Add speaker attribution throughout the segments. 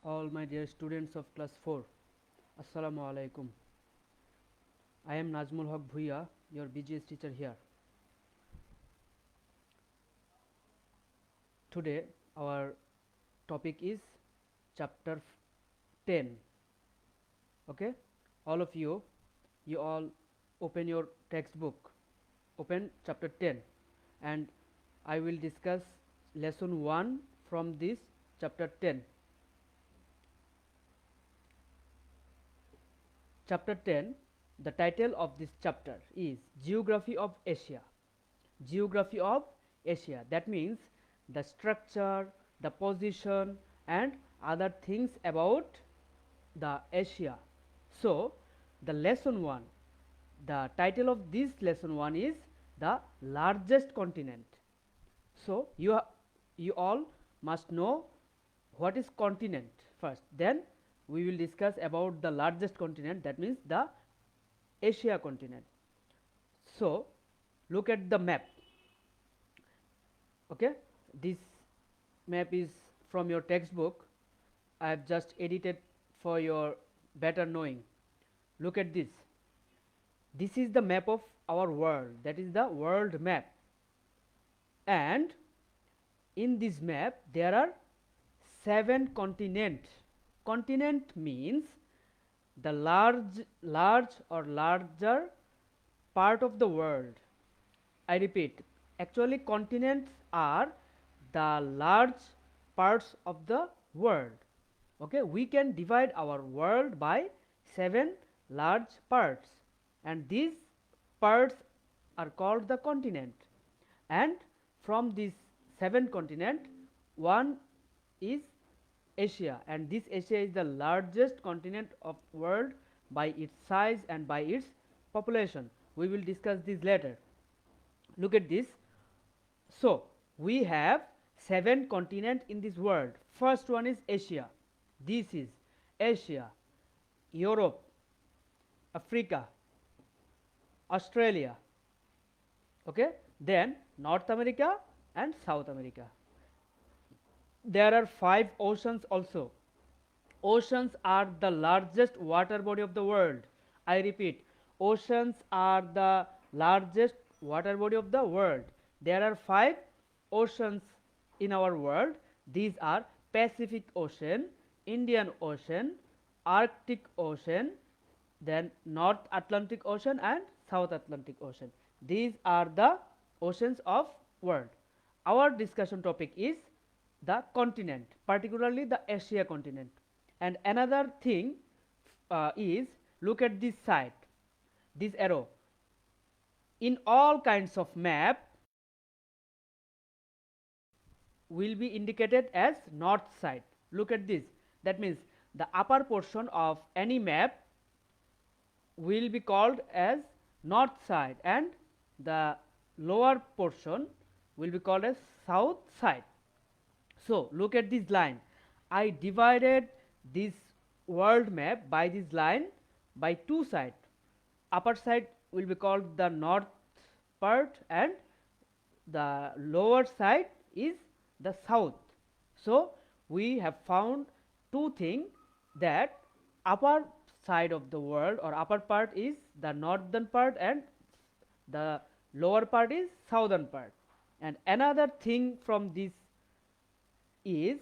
Speaker 1: All my dear students of class 4, Assalamu alaikum. I am Najmul Haq Bhuiya, your BGS teacher here. Today our topic is chapter 10. Okay, all of you all open your textbook, open chapter 10, and I will discuss lesson 1 from this chapter 10. Chapter 10, the title of this chapter is Geography of Asia. Geography of Asia, that means the structure, the position and other things about the Asia. So, the lesson 1, the title of this lesson 1 is the largest continent. So, you all must know what is continent first, then we will discuss about the largest continent, that means the Asia continent. So, look at the map. Okay, this map is from your textbook. I have just edited for your better knowing. Look at this. This is the map of our world, that is the world map, and in this map there are 7 continents. Continent means the large or larger part of the world. I repeat, actually continents are the large parts of the world. Okay, we can divide our world by 7 large parts, and these parts are called the continent. And from these 7 continents, one is Asia, and this Asia is the largest continent of world by its size and by its population. We will discuss this later. Look at this. So, we have 7 continents in this world. First one is Asia. This is Asia, Europe, Africa, Australia, okay, then North America and South America. There are 5 oceans also. Oceans are the largest water body of the world. I repeat, oceans are the largest water body of the world. There are 5 oceans in our world. These are Pacific Ocean, Indian Ocean, Arctic Ocean, then North Atlantic Ocean and South Atlantic Ocean. These are the oceans of world. Our discussion topic is the continent, particularly the Asia continent. And another thing is, look at this side, this arrow. In all kinds of map will be indicated as north side. Look at this. That means the upper portion of any map will be called as north side and the lower portion will be called as south side. So, look at this line. I divided this world map by this line by 2 sides. Upper side will be called the north part and the lower side is the south. So, we have found 2 things, that upper side of the world or upper part is the northern part and the lower part is southern part. And another thing from this is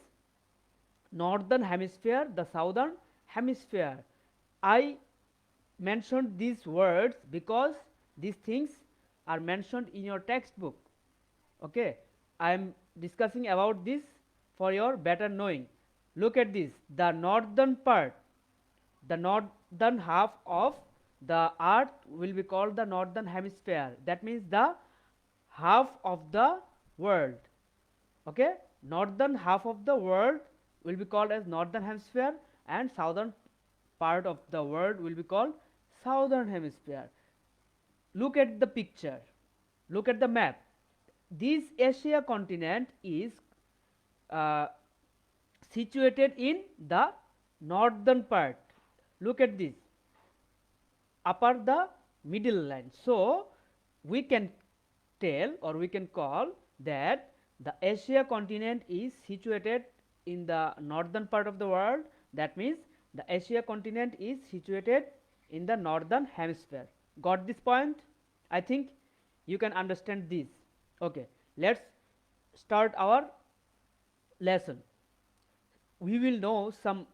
Speaker 1: northern hemisphere, the southern hemisphere. I mentioned these words because these things are mentioned in your textbook. Okay, I am discussing about this for your better knowing. Look at this. The northern part, the northern half of the earth will be called the northern hemisphere. That means the half of the world. Okay, northern half of the world will be called as northern hemisphere and southern part of the world will be called southern hemisphere. Look at the picture, look at the map. This Asia continent is situated in the northern part. Look at this, upper the middle line. So, we can tell or we can call that the Asia continent is situated in the northern part of the world, that means the Asia continent is situated in the northern hemisphere. Got this point? I think you can understand this. Okay, let's start our lesson. We will know some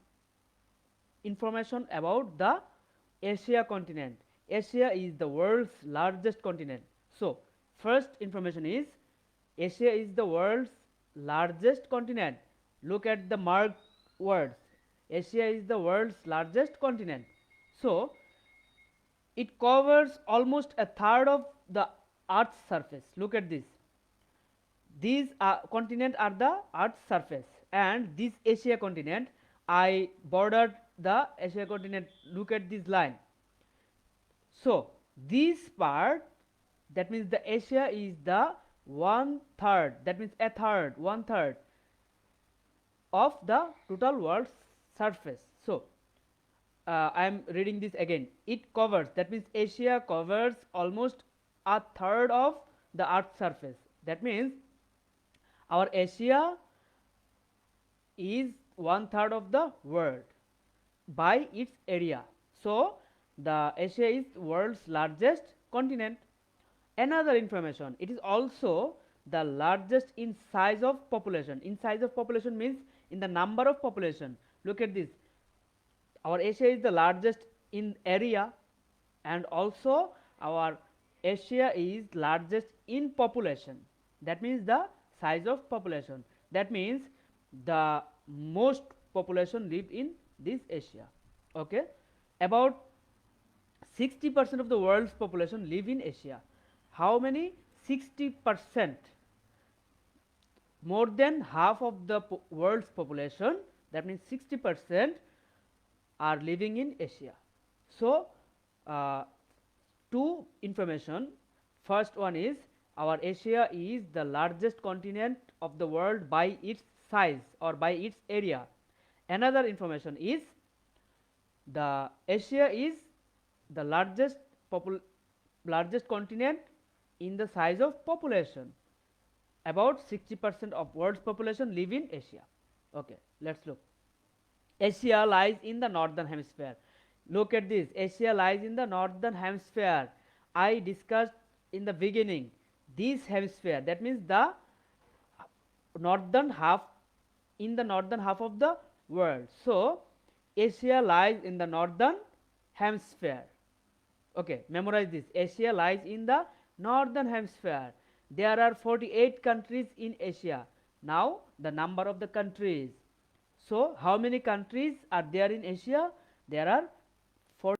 Speaker 1: information about the Asia continent. Asia is the world's largest continent. So, first information is Asia is the world's largest continent. Look at the marked words. Asia is the world's largest continent. So, it covers almost a third of the Earth's surface. Look at this. These continents are the Earth's surface, and this Asia continent, I bordered the Asia continent. Look at this line. So, this part, that means the Asia is the 1/3, that means a third, 1/3 of the total world's surface. So, I am reading this again. It covers, that means Asia covers almost a third of the Earth's surface. That means our Asia is 1/3 of the world by its area. So, the Asia is world's largest continent. Another information, it is also the largest in size of population. In size of population means in the number of population. Look at this. Our Asia is the largest in area, and also our Asia is largest in population. That means the size of population. That means the most population live in this Asia. Okay, about 60% of the world's population live in Asia. How many? 60%. More than half of the world's population, that means 60% are living in Asia. So, two information. First one is our Asia is the largest continent of the world by its size or by its area. Another information is the Asia is the largest continent in the size of population. About 60% of world's population live in Asia. Okay, let's look. Asia lies in the northern hemisphere. Look at this. Asia lies in the northern hemisphere. I discussed in the beginning this hemisphere, that means the northern half, in the northern half of the world. So, Asia lies in the northern hemisphere. Okay, memorize this. Asia lies in the northern hemisphere. There are 48 countries in Asia. Now, the number of the countries. So, how many countries are there in Asia? There are 40.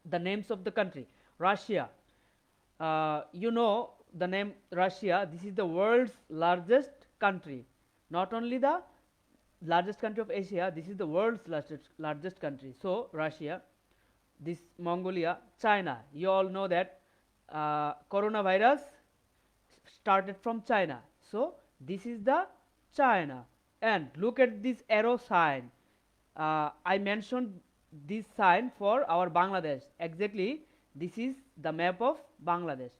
Speaker 1: The names of the country. Russia. You know the name Russia. This is the world's largest country. Not only the largest country of Asia, this is the world's largest country. So, Russia. This Mongolia. China. You all know that coronavirus started from China. So, this is the China. And look at this arrow sign. I mentioned this sign for our Bangladesh. Exactly, this is the map of Bangladesh.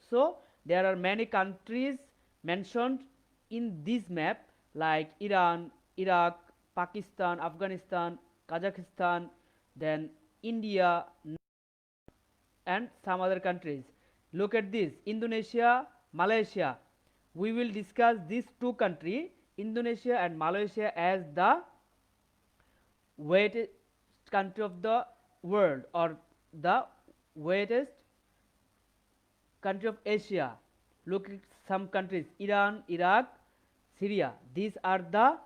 Speaker 1: So, there are many countries mentioned in this map like Iran, Iraq, Pakistan, Afghanistan, Kazakhstan, then India and some other countries. Look at this, Indonesia, Malaysia. We will discuss these two countries, Indonesia and Malaysia, as the wettest country of the world or the wettest country of Asia. Look at some countries, Iran, Iraq, Syria. These are the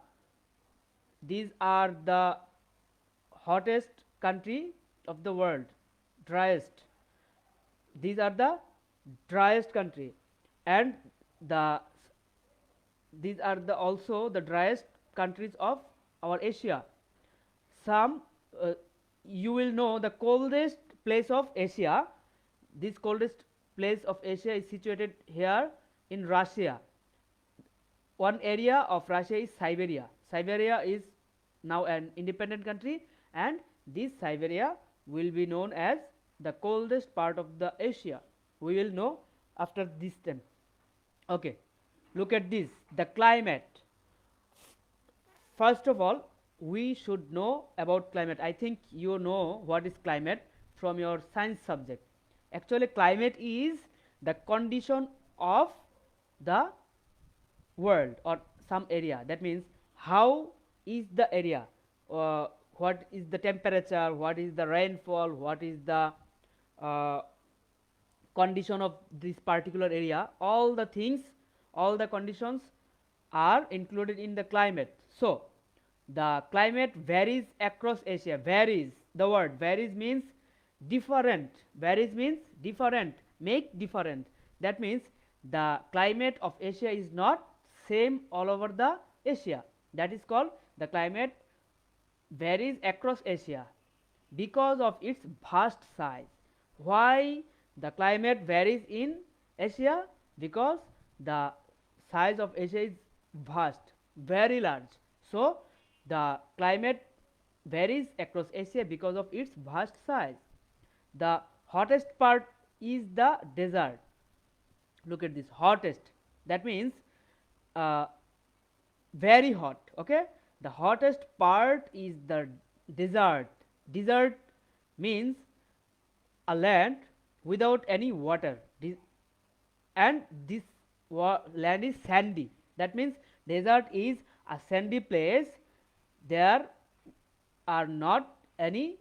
Speaker 1: hottest country of the world, driest. These are the driest country, and these are also the driest countries of our Asia. Some you will know the coldest place of Asia. This coldest place of Asia is situated here in Russia. One area of Russia is Siberia. Siberia is now an independent country, and this Siberia will be known as the coldest part of the Asia. We will know after this time. Okay, look at this, the climate. First of all, we should know about climate. I think you know what is climate from your science subject. Actually, climate is the condition of the world or some area. That means how is the area, what is the temperature, what is the rainfall, what is the uh, condition of this particular area. All the things, all the conditions are included in the climate. So the climate varies across Asia. Varies, the word varies means different. Varies means different, make different. That means the climate of Asia is not same all over the Asia. That is called the climate varies across Asia because of its vast size. Why the climate varies in Asia? Because the size of Asia is vast, very large. So the climate varies across Asia because of its vast size. The hottest part is the desert. Look at this, hottest. That means uh, very hot. Okay, the hottest part is the desert. Desert means a land without any water, and this land is sandy. That means desert is a sandy place. There are not any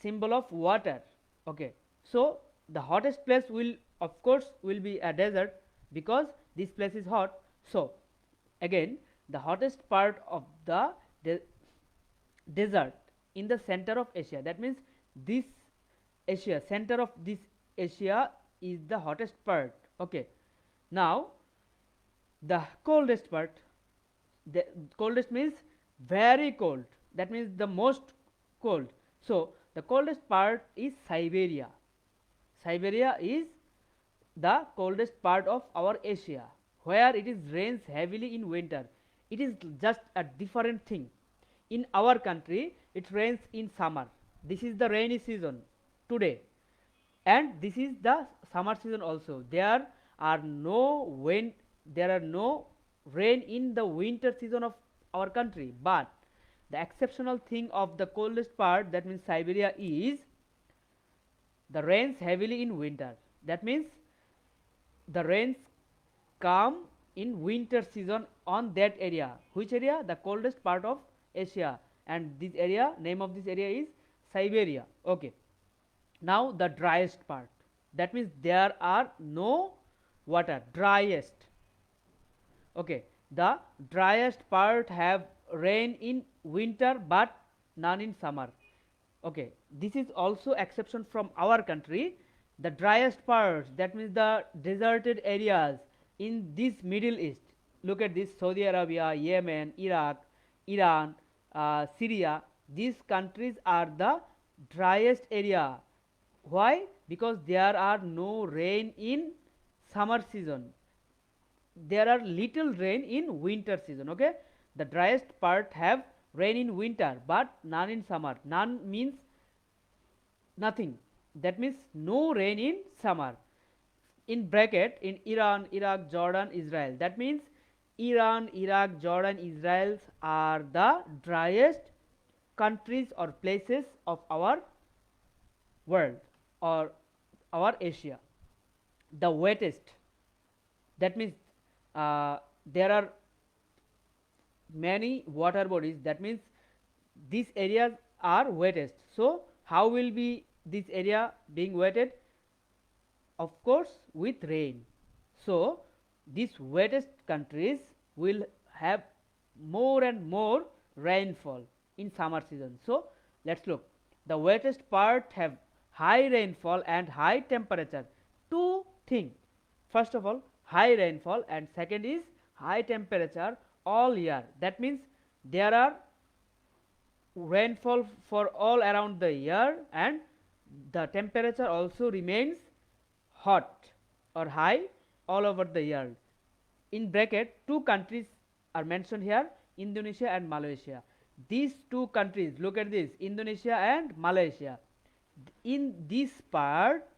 Speaker 1: symbol of water. Okay, so the hottest place will of course will be a desert because this place is hot. So again, the hottest part of the desert in the center of Asia. That means this Asia, center of this Asia is the hottest part. Okay, now the coldest part, the coldest means very cold. That means the most cold. So the coldest part is Siberia. Siberia is the coldest part of our Asia, where it is rains heavily in winter. It is just a different thing. In our country, it rains in summer. This is the rainy season today, and this is the summer season also. There are no wind, there are no rain in the winter season of our country. But the exceptional thing of the coldest part, that means Siberia, is the rains heavily in winter. That means the rains come in winter season on that area. Which area? The coldest part of Asia, and this area, name of this area is Siberia. Okay, now the driest part, that means there are no water, driest. Okay, the driest part have rain in winter but none in summer. Okay, this is also exception from our country. The driest parts, that means the deserted areas in this Middle East. Look at this, Saudi Arabia, Yemen, Iraq, Iran, Syria. These countries are the driest area. Why? Because there are no rain in summer season. There are little rain in winter season. Okay, the driest part have rain in winter but none in summer. None means nothing. That means no rain in summer. In bracket, in Iran, Iraq, Jordan, Israel. That means Iran, Iraq, Jordan, Israel are the driest countries or places of our world or our Asia. The wettest, that means there are many water bodies. That means these areas are wettest. So how will be this area being wetted? Of course with rain. So these wettest countries will have more and more rainfall in summer season. So let's look, the wettest part have high rainfall and high temperature. Two things, first of all high rainfall, and second is high temperature all year. That means there are rainfall for all around the year, and the temperature also remains hot or high all over the year. In bracket, two countries are mentioned here, Indonesia and Malaysia. These two countries, look at this, Indonesia and Malaysia. In this part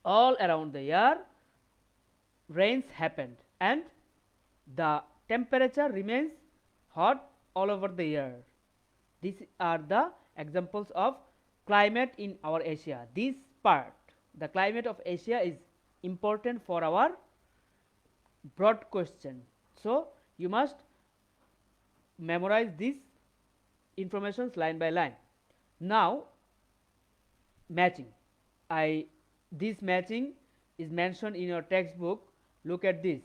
Speaker 1: all around the year rains happened and the temperature remains hot all over the year. These are the examples of climate in our Asia. This part, the climate of Asia, is important for our broad question. So you must memorize these informations line by line. Now matching. This matching is mentioned in your textbook. Look at this.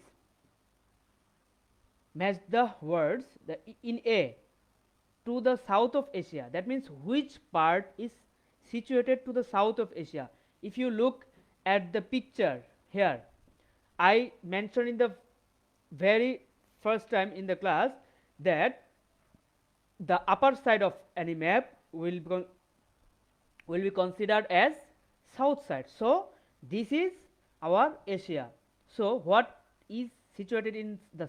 Speaker 1: Match the words in A, to the south of Asia. That means which part is situated to the south of Asia. If you look at the picture here, I mentioned in the very first time in the class that the upper side of any map will be considered as south side. So this is our Asia. So what is situated in the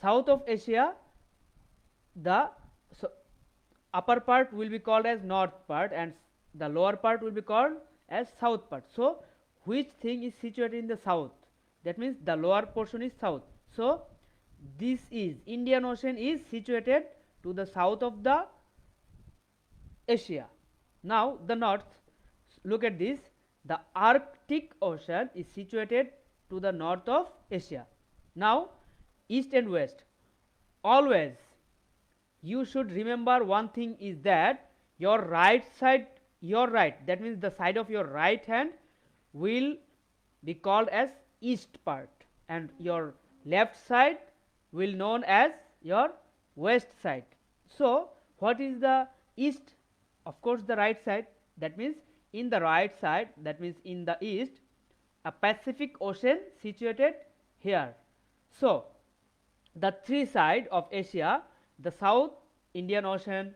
Speaker 1: south of Asia? The upper part will be called as north part and the lower part will be called as south part. So which thing is situated in the south? That means the lower portion is south. So this is Indian Ocean is situated to the south of the Asia. Now the north, look at this, the Arctic Ocean is situated to the north of Asia. Now east and west, always you should remember one thing is that your right side, that means the side of your right hand will be called as east part and your left side will known as your west side. So what is the east? Of course the right side. That means in the right side, that means in the east, a Pacific Ocean situated here. So the three sides of Asia, the south Indian Ocean,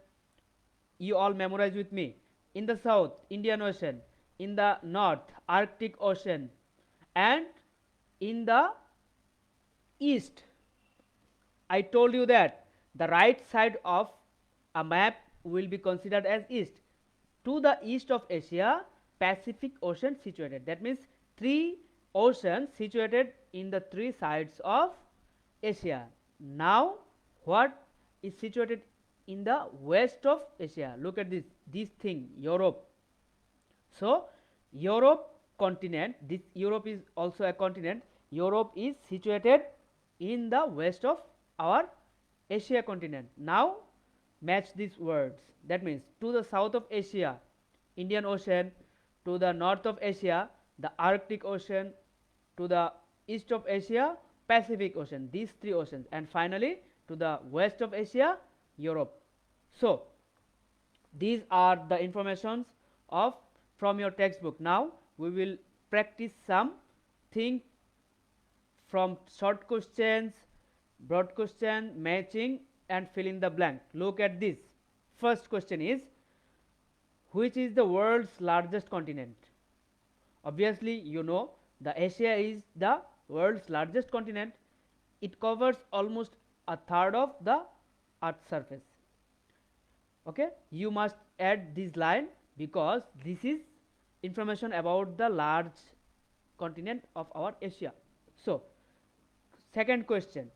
Speaker 1: you all memorize with me. In the south Indian Ocean, in the north Arctic Ocean, and in the east, I told you that the right side of a map will be considered as east. To the east of Asia, Pacific Ocean situated. That means three oceans situated in the three sides of Asia. Now what is situated in the west of Asia? Look at this thing, Europe. So Europe continent, this Europe is also a continent. Europe is situated in the west of our Asia continent. Now match these words. That means to the south of Asia, Indian Ocean, to the north of Asia, the Arctic Ocean, to the east of Asia, Pacific Ocean, these three oceans, and finally to the west of Asia, Europe. So these are the informations of from your textbook. Now we will practice some thing from short questions, broad question, matching, and fill in the blank. Look at this. First question is, which is the world's largest continent? Obviously you know the Asia is the world's largest continent. It covers almost a third of the earth's surface. Okay, you must add this line because this is information about the large continent of our Asia. So second question,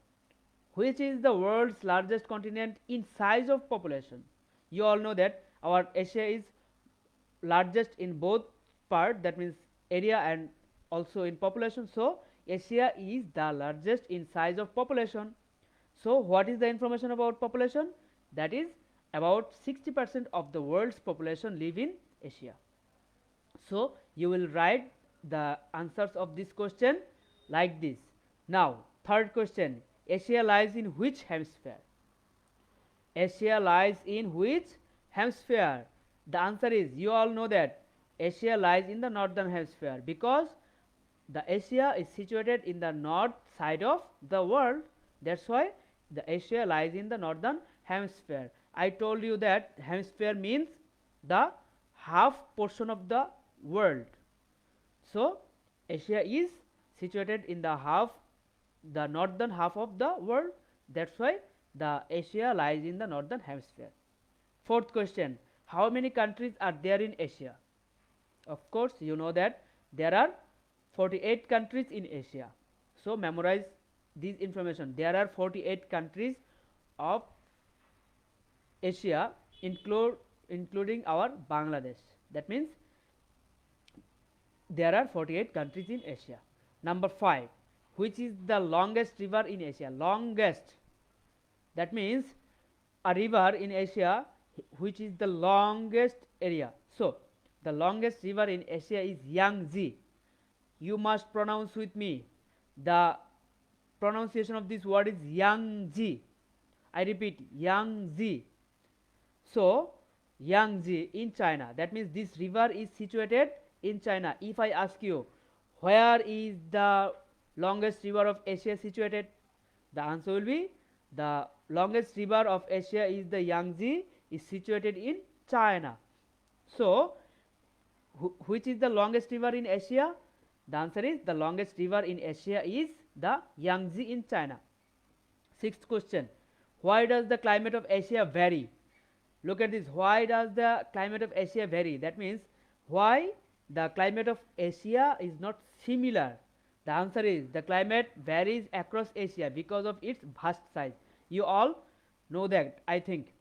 Speaker 1: which is the world's largest continent in size of population? You all know that our Asia is largest in both part, that means area and also in population. So Asia is the largest in size of population. So what is the information about population? That is about 60% of the world's population live in Asia. So you will write the answers of this question like this. Now third question, Asia lies in which hemisphere? Asia lies in which hemisphere? The answer is, you all know that Asia lies in the northern hemisphere because the Asia is situated in the north side of the world. That's why the Asia lies in the northern hemisphere. I told you that hemisphere means the half portion of the world. So Asia is situated in the northern half of the world. That's why the Asia lies in the northern hemisphere. Fourth question, how many countries are there in Asia? Of course you know that there are 48 countries in Asia. So memorize this information. There are 48 countries of Asia, including our Bangladesh. That means there are 48 countries in Asia. Number 5, which is the longest river in Asia? Longest. That means a river in Asia which is the longest area. So the longest river in Asia is Yangtze. You must pronounce with me. The pronunciation of this word is Yangtze. I repeat, Yangtze. So Yangtze in China. That means this river is situated in China. If I ask you, where is the longest river of Asia situated? The answer will be, the longest river of Asia is the Yangtze, is situated in China. So which is the longest river in Asia? The answer is, the longest river in Asia is the Yangtze in China. Sixth question, why does the climate of Asia vary? Look at this. Why does the climate of Asia vary? That means, why the climate of Asia is not similar? The answer is, the climate varies across Asia because of its vast size. You all know that, I think.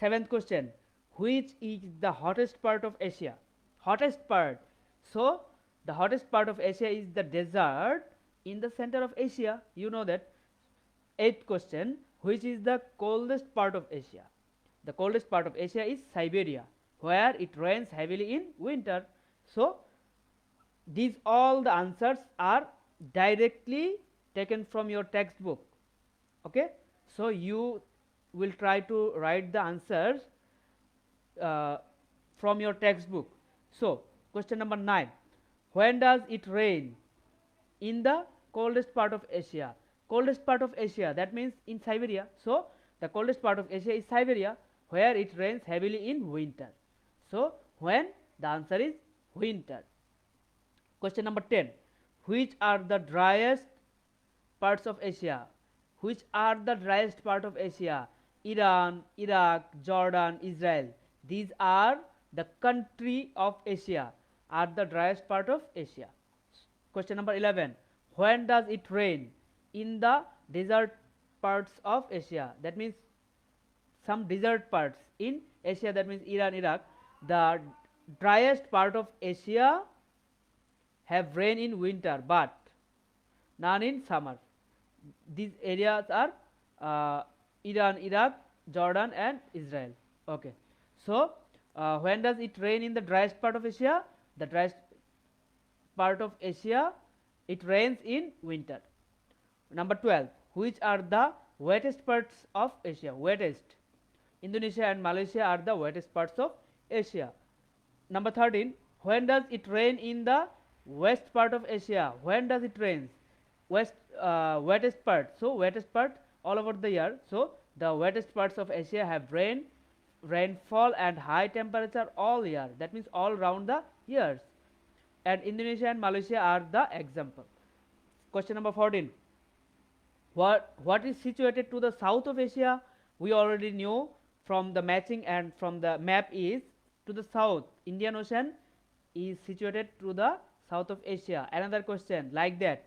Speaker 1: Seventh question, which is the hottest part of Asia? Hottest part. So the hottest part of Asia is the desert in the center of Asia. You know that. Eighth question, which is the coldest part of Asia? The coldest part of Asia is Siberia, where it rains heavily in winter. So these all the answers are directly taken from your textbook. Okay, so you will try to write the answers from your textbook. So question number 9, when does it rain in the coldest part of Asia? Coldest part of Asia, that means in Siberia. So the coldest part of Asia is Siberia, where it rains heavily in winter. So when? The answer is winter. Question number 10, which are the driest parts of Asia? Which are the driest part of Asia? Iran, Iraq, Jordan, Israel. These are the country of Asia, are the driest part of Asia. Question number 11, when does it rain in the desert parts of Asia? That means some desert parts in Asia, that means Iran, Iraq. The driest part of Asia have rain in winter, but none in summer. These areas are Iran, Iraq, Jordan and Israel. Okay. So when does it rain in the driest part of Asia? The driest part of Asia, it rains in winter. Number 12, which are the wettest parts of Asia? Wettest. Indonesia and Malaysia are the wettest parts of Asia. Number 13, when does it rain in the west part of Asia? When does it rain? West, wettest part. So wettest part all over the year. So the wettest parts of Asia have rainfall and high temperature all year. That means all round the years. And Indonesia and Malaysia are the example. Question number 14, what is situated to the south of Asia? We already knew from the matching and from the map is to the south. Indian Ocean is situated to the south of Asia. Another question like that,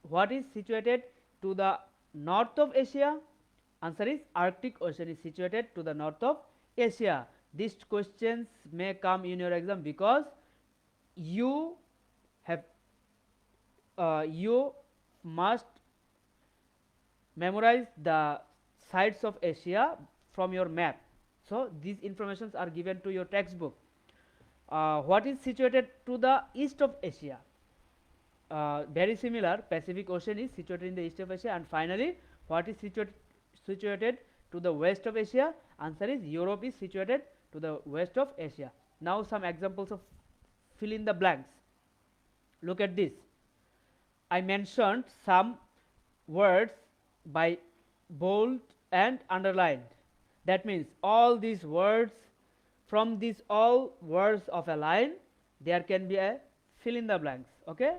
Speaker 1: what is situated to the north of Asia? Answer is, Arctic Ocean is situated to the north of Asia. These questions may come in your exam because you must memorize the sides of Asia from your map. So these informations are given to your textbook. What is situated to the east of Asia? Very similar, Pacific Ocean is situated in the east of Asia. And finally, what is situated to the west of Asia? Answer is, Europe is situated to the west of Asia. Now some examples of fill in the blanks. Look at this. I mentioned some words by bold and underlined. That means all these words, from these all words of a line, there can be a fill in the blanks. Okay.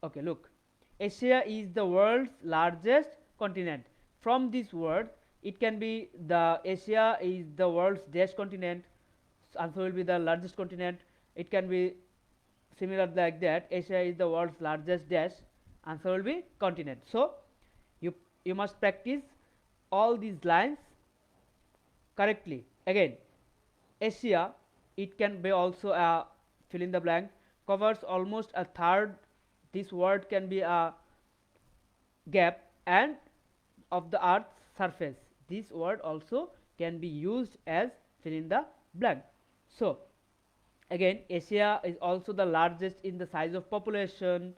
Speaker 1: Okay, look, Asia is the world's largest continent. From this word, it can be the Asia is the world's dash continent. Answer will be the largest continent. It can be similar like that, Asia is the world's largest dash, answer will be continent. So you must practice all these lines correctly. Again, Asia, it can be also a fill in the blank, covers almost a third. This word can be a gap and of the earth's surface. This word also can be used as fill in the blank. So again, Asia is also the largest in the size of population.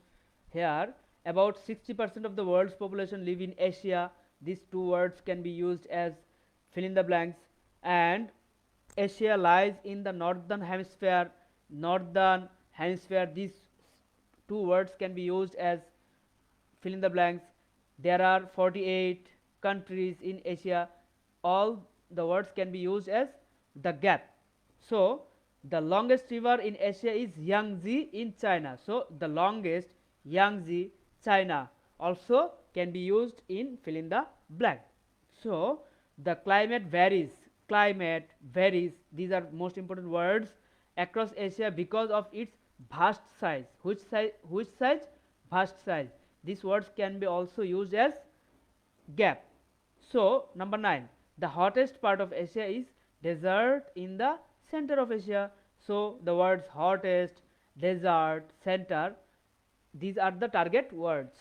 Speaker 1: Here about 60% of the world's population live in Asia. These two words can be used as fill in the blanks. And Asia lies in the northern hemisphere. Northern hemisphere, these two words can be used as fill in the blanks. There are 48 countries in Asia. All the words can be used as the gap. So the longest river in Asia is Yangtze in China. So the longest, Yangtze, China, also can be used in fill in the blank. So the climate varies. Climate varies. These are most important words across Asia because of its vast size. Which size? Which size? Vast size. These words can be also used as gap. So number 9, the hottest part of Asia is desert in the center of Asia. So the words hottest, desert, center, these are the target words.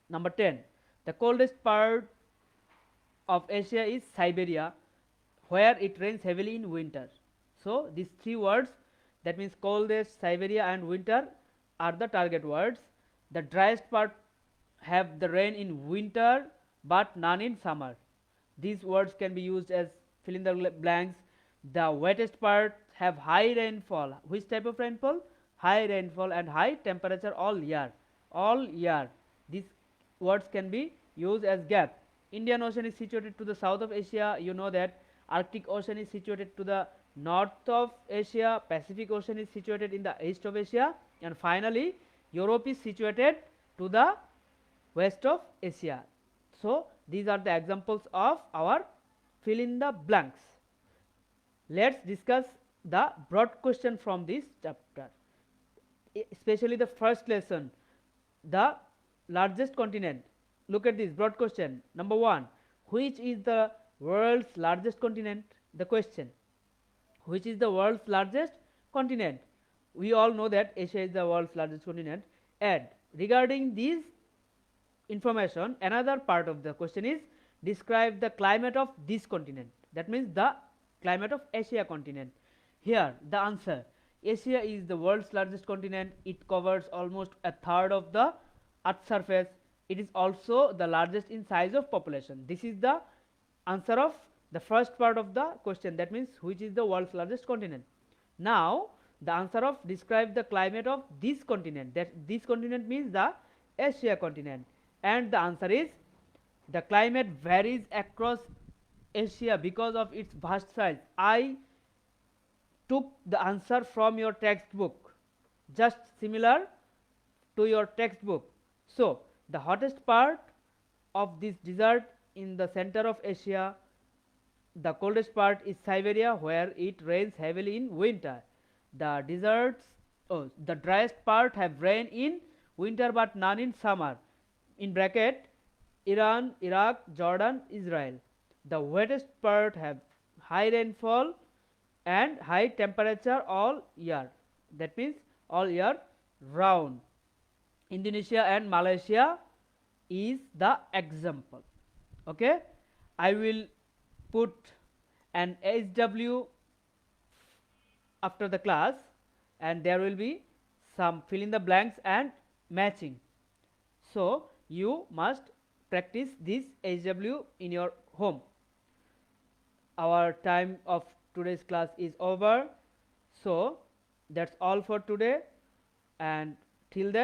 Speaker 1: Number 10, the coldest part of Asia is Siberia, where it rains heavily in winter. So these three words, that means coldest, Siberia and winter, are the target words. The driest part have the rain in winter but none in summer. These words can be used as fill in the blanks. The wettest part have high rainfall. Which type of rainfall? High rainfall and high temperature all year. All year. These words can be used as gap. Indian Ocean is situated to the south of Asia. You know that Arctic Ocean is situated to the north of Asia. Pacific Ocean is situated in the east of Asia. And finally, Europe is situated to the west of Asia. So these are the examples of our fill in the blanks. Let's discuss the broad question from this chapter, especially the first lesson, the largest continent. Look at this broad question. Number 1, which is the world's largest continent? The question, which is the world's largest continent? We all know that Asia is the world's largest continent. And regarding these information, another part of the question is describe the climate of this continent. That means the climate of Asia continent. Here the answer, Asia is the world's largest continent. It covers almost a third of the earth's surface. It is also the largest in size of population. This is the answer of the first part of the question, that means which is the world's largest continent. Now the answer of describe the climate of this continent, that this continent means the Asia continent, and the answer is the climate varies across Asia because of its vast size. I took the answer from your textbook, just similar to your textbook. So the hottest part of this desert in the center of Asia, the coldest part is Siberia, where it rains heavily in winter. The deserts, the driest part have rain in winter but none in summer. In bracket, Iran, Iraq, Jordan, Israel. The wettest part have high rainfall and high temperature all year. That means all year round. Indonesia and Malaysia is the example. Okay, I will put an HW after the class, and there will be some fill in the blanks and matching. So you must practice this HW in your home. Our time of today's class is over. So that's all for today, and till then